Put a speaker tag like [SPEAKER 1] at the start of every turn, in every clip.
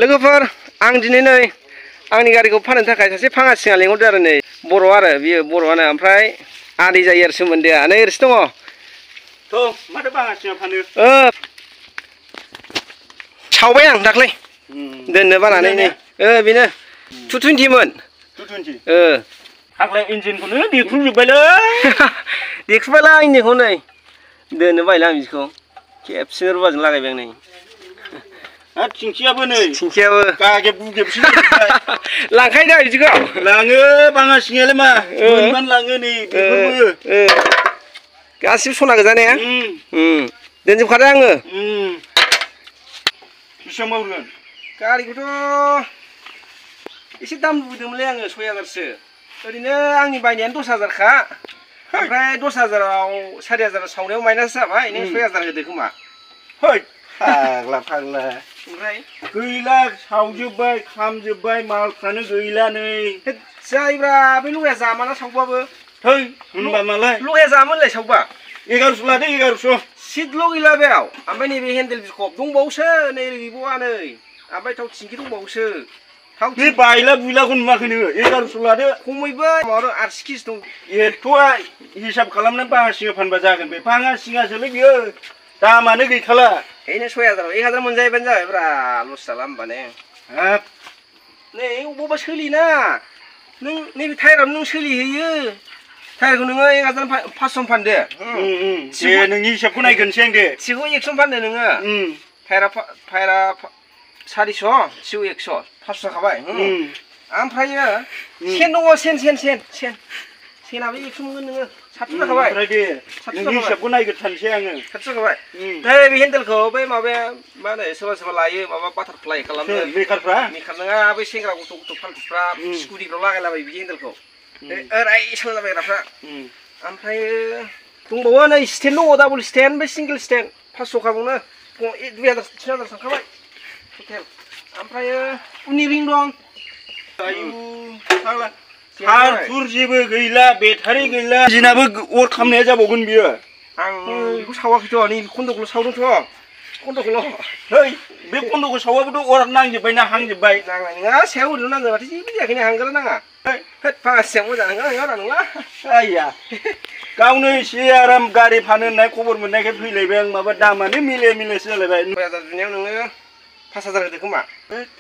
[SPEAKER 1] लोगोफोर आं दिनै नै आंनि गारिखौ फाननो थाखाय सासे फाङासिङा लेंहरदो आरो नै बर' आरो बियो बर'आनो ओमफ्राय आदै जायो आरो सोमोन्दोआ नै ओरैसो दङ
[SPEAKER 2] थ' माथो फाङासिङा फानो
[SPEAKER 1] सावबाय आं दाख्लै दोननो बानानै नै बेनो 220 मोन
[SPEAKER 2] 220 हाग्ला इन्जिनखौनो देख्रुबजोब्बायलै
[SPEAKER 1] देख्रुबबायला इन्जिनखौ नै दोननो बायला आं बिदिखौ खेबसेनो रुवाजों लागायबाय आं नै
[SPEAKER 2] आरो थिंखियाबो नै
[SPEAKER 1] थिंखियाबो
[SPEAKER 2] गागेब गुगेबसो जाजोब्बाय
[SPEAKER 1] लांखायो दा बिदिखौ
[SPEAKER 2] लाङो फाङासिङालाय मा मोनबानो लाङो नै बेफोरबो
[SPEAKER 1] गासिबो सना गोजा ने दोनजोबखादों आङो
[SPEAKER 2] बेसेबां मावगोन
[SPEAKER 1] गारिखौथ' एसे दाम लुबैदोंमोनलै आङो 6000सो ओरैनो आंनि बायनायानो 10000खा ओमफ्राय 10000आव 4000 सावनायाव माइनास जाबाय नों 6000 होदो खोमा
[SPEAKER 2] है फाग्ला
[SPEAKER 1] ओमफ्राय
[SPEAKER 2] गैला सावजोब्बाय खामजोब्बाय मालफ्रानो गैला नै
[SPEAKER 1] जायब्रा बे लगाया जामाना सावबाबो
[SPEAKER 2] थै होनबा मालाय
[SPEAKER 1] लगाया जामोनलाय सावबा
[SPEAKER 2] 1100 लादो 1100
[SPEAKER 1] सिटल' गैला बेयाव ओमफ्राय नैबे हेन्देल बिखब दंबावोसो नै गैबावा नै ओमफ्राय थाव थिंखि दंबावोसो
[SPEAKER 2] बे बायला बुइलाखौ नुवाखै नोङो 1100 लादो
[SPEAKER 1] खमैबो माबा 8 केजि दं
[SPEAKER 2] एथ'आ हिसाब खालामनानै फाङासिङा फानबा जागोन बे फाङासिङासोलै बियो दामानो गैखाला
[SPEAKER 1] ओरैनो 6000 1000 मोनजायोबानो जाबायब्रा लस जाला होमबाने
[SPEAKER 2] हाब
[SPEAKER 1] नै अबावबा सोलिना नों नैबे टायारावनो नों सोलिहैयो टायारखौ नोङो 1500 फानदो
[SPEAKER 2] दे नोंनि हिसाबखौ नायग्रोनोसै आं दे
[SPEAKER 1] सिखौ 100 फानदो नोङो टायारा 400 सिउ 100 500 जाखाबाय ओमफ्रायो सेन दङ सेनाबो 100 मोनगोन नोङो 700 जाखाबाय
[SPEAKER 2] ओमफ्राय दे नोंनि हिसाबखौ नायग्रोथारनोसै आङो
[SPEAKER 1] 700 जाखाबाय बै हेन्देलखौ बै माबाया मा होनो सोरबा लायो माबा बाटारफ्लाइ खालामनो मेकार नङा बै सेंग्रा गथ' फालथुफ्रा स्कुटिफ्राव लागायलाबायो बिदि हेन्देलखौ ओरै सालायलाबायग्राफ्रा ओमफ्राय दंबावो नै स्टेन्ड दङ डाबल स्टेन्ड बै सिंगेल स्टेन्ड 500 खाबावनो 2000 3000 थांखाबाय टटेल ओमफ्रायो उननि रिं दं
[SPEAKER 2] आयु फाग्ला हारफुर जेबो गैला बेटारि गैला इन्जिनाबो अर खामनाया जाबावगोन बियो
[SPEAKER 1] आं बेखौ सावाखैथ' नै खन्द'खौल' सावदोंथ' खन्द'खौल'
[SPEAKER 2] नै बे खन्द'खौ सावाबोथ' अर नांजोब्बायना हांजोब्बाय
[SPEAKER 1] नांनाय नङा सायाव ओरैनो नांगौ माथो जेबो जायाखैनो हांगारा नाङा होद फाङासिया मोजां हांगारा नङा
[SPEAKER 2] आइया गावनो एसे आराम गारि फानो होननाय खबर मोननायखाय फैलायबाय आं माबा दामानो मिलेसो जालायबाय
[SPEAKER 1] 6000 बिनायाव नोङो 5000 होदो खोमा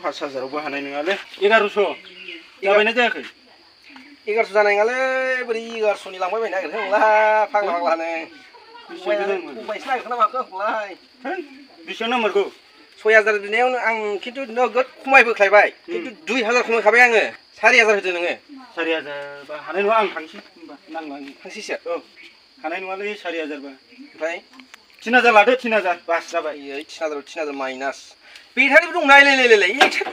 [SPEAKER 2] 5000आवबो हानाय नङालै 1100 जाबायना जायाखै
[SPEAKER 1] 1100 जानाय नङालै बोरै 1100नि लांबाय बायनो नागिरखो नोंला फाग्लानो खमायसो नागिरखो ना माखो होनलाय
[SPEAKER 2] बेसेबां नाम्बारखौ
[SPEAKER 1] 6000 बिनायावनो आं खिन्थु नोगोद खमायबोख्लायबाय खिन्थु 2000 खमायखाबाय आङो 4000 होदो नोङो
[SPEAKER 2] 4000 बा हानाय नङा आं थांसै होनबा नांला
[SPEAKER 1] थांसैसो
[SPEAKER 2] औ हानाय नङालै 4000 बा
[SPEAKER 1] ओमफ्राय
[SPEAKER 2] 3000 लादो 3000 बास जाबाय
[SPEAKER 1] 3000 माइनास बेटारिबो दं नायलाय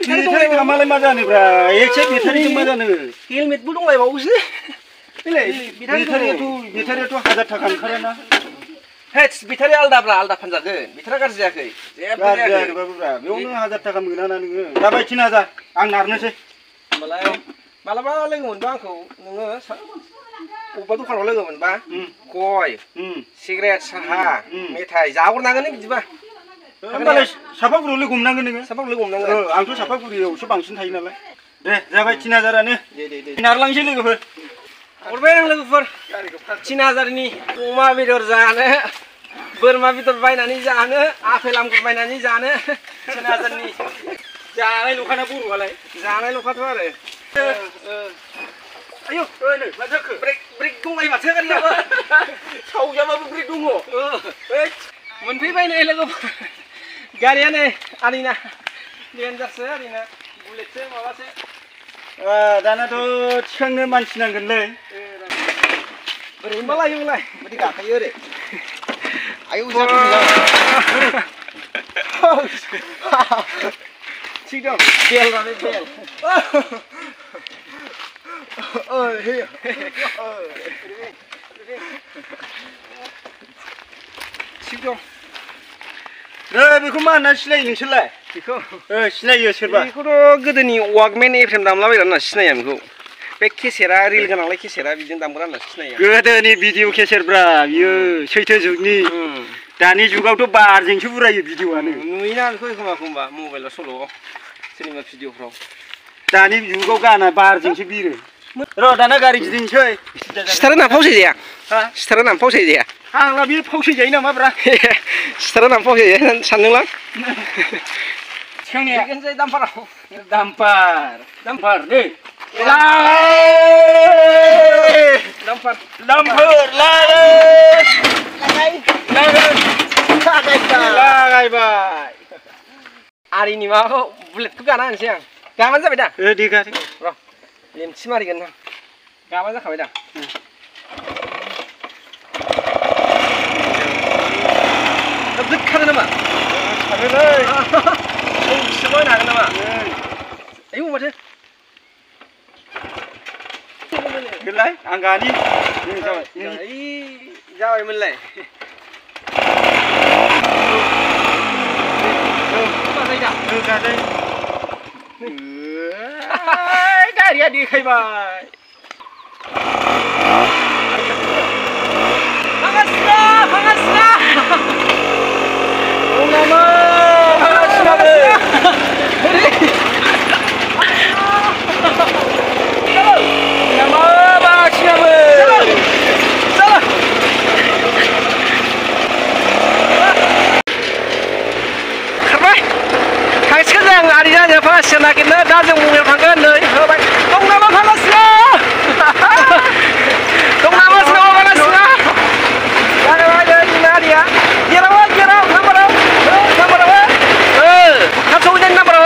[SPEAKER 2] बेटारि मालाय मा जानोब्रा एसे बेटारिजों मा जानो
[SPEAKER 1] हेलमेटबो दंलायबावोसो
[SPEAKER 2] बेटारियाथ' 1000 थाखा ओंखारोना
[SPEAKER 1] हेद बेटारि आलदा फानजागोन बेटारिया गाज्रि जायाखै जेबो
[SPEAKER 2] जायाखैब्रा बेयावनो 1000 थाखा मोनाना नोङो जाबाय 3000 आं नारनोसै
[SPEAKER 1] होमबालाय मालाबा लोगो मोनबा आंखौ नोङो अबेबा दखानाव लोगो मोनबा गय सिगारेट साहा मेथाइ जाहरनांगोन बिदिबा
[SPEAKER 2] होमबालाय सापागुरियाव लोगो हमनांगोन नोङो
[SPEAKER 1] सापागुरियाव लोगो हमनांगोन
[SPEAKER 2] आंथ' सापागुरियावसो बांसिन थायो नालाय दे जाबाय 3000आनो दे नारलांसै लोगोफोर
[SPEAKER 1] हरबाय आं लोगोफोर 3000नि अमा बेदर जानो बोरमा बेदर बायनानै जानो आपेल आंगुर बायनानै जानो 3000नि
[SPEAKER 2] जानाय लखाना बर'आलाय
[SPEAKER 1] जानाय लखाथ' आरो आयौ
[SPEAKER 2] नै मा जाखो
[SPEAKER 1] ब्रेक दंलाय माथो गारियाबो
[SPEAKER 2] सावजाबाबो ब्रेक दङ
[SPEAKER 1] मोनफैबाय नै लोगोफोर गारिया नै आदैना देन्जारसो आदैना बुलेटसो माबासो
[SPEAKER 2] दानाथ' थिखांनो मानसि नांगोनलै
[SPEAKER 1] बोरै मा लायोलाय बोरै गाखायो ओरै आयौ थिग दं बेल माने बेल थिग दं
[SPEAKER 2] बेखौ मा होनना सिनायो नोंसोरलाय
[SPEAKER 1] बेखौ
[SPEAKER 2] सिनायो सोरबा
[SPEAKER 1] बेखौथ' गोदोनि वाकमेन एफ्रेम दामलाबायग्रा होनना सिनाया बेखौ बे केसेरा रिल गोनांलाय केसेरा बिदिनो दामग्रा होनना सिनायो
[SPEAKER 2] गोदोनि भिडिअ केसेरब्रा बियो सैथो जुगनि दानि जुगावथ' बारजोंसो उरायो भिडिअ'आनो
[SPEAKER 1] नुयोना बेखौ एखमबा एखमबा मबाइलाव सल'आव सोरनिबा भिडिअ'फ्राव
[SPEAKER 2] दानि जुगाव गाना बारजोंसो बिरो र' दाना गारि गिदिंसै
[SPEAKER 1] सिथारा ना फावसाय जाया सिथारा ना फावसाय जाया
[SPEAKER 2] आंना बे फावसाय जायो नामा ब्रा
[SPEAKER 1] सिथारा ना फावसाय जाया सानदोंलां
[SPEAKER 2] थिखांनाया दाम्पार दे लागायबाय
[SPEAKER 1] आरिनि माबाखौ बुलेटखौ गाना होनोसै आं गाबानो जाबाय दा
[SPEAKER 2] दे गारि
[SPEAKER 1] र' लेमथि मारिगोन ना गाबानो जाखाबाय दा खारो नामा
[SPEAKER 2] खारोलै
[SPEAKER 1] सौसिबो होनो हागोन नामा आयौ माथो
[SPEAKER 2] देलाय आं गानि
[SPEAKER 1] जाबायमोनलाय
[SPEAKER 2] गारिया देखायबाय
[SPEAKER 1] फांगासिना फांगासिनो नागिरनो दा जों बबेयाव थांगोन नै होबाय दं नामा फांगासिनो दं नामा सोरनावबा फांगासिनो जागायबाय जोंना आरिया गेराव नाम्बाराव थाब सहैनायनि नाम्बाराव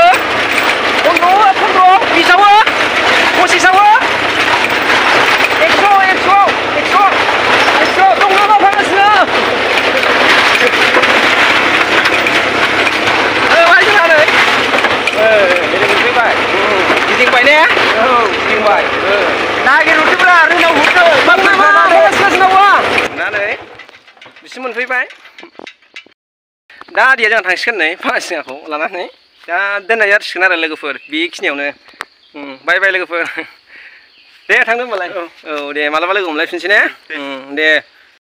[SPEAKER 1] 15 20आव 25आव 100 दं नामा फांगासिनो गिदिंबाय ने औ गिदिंबाय नागिरहरदोब्रा रोनाव हरदो ना नै बिसिम मोनफैबाय दा आदिया जोंहा थांसिगोन नै फांगासिनाखौ लानानै दा दोननाय जासिगोन आरो लोगोफोर बेखिनियावनो बाय बाय लोगोफोर दे थांदो होनबालाय औ दे मालाबा लोगो हमलायफिनसै ने दे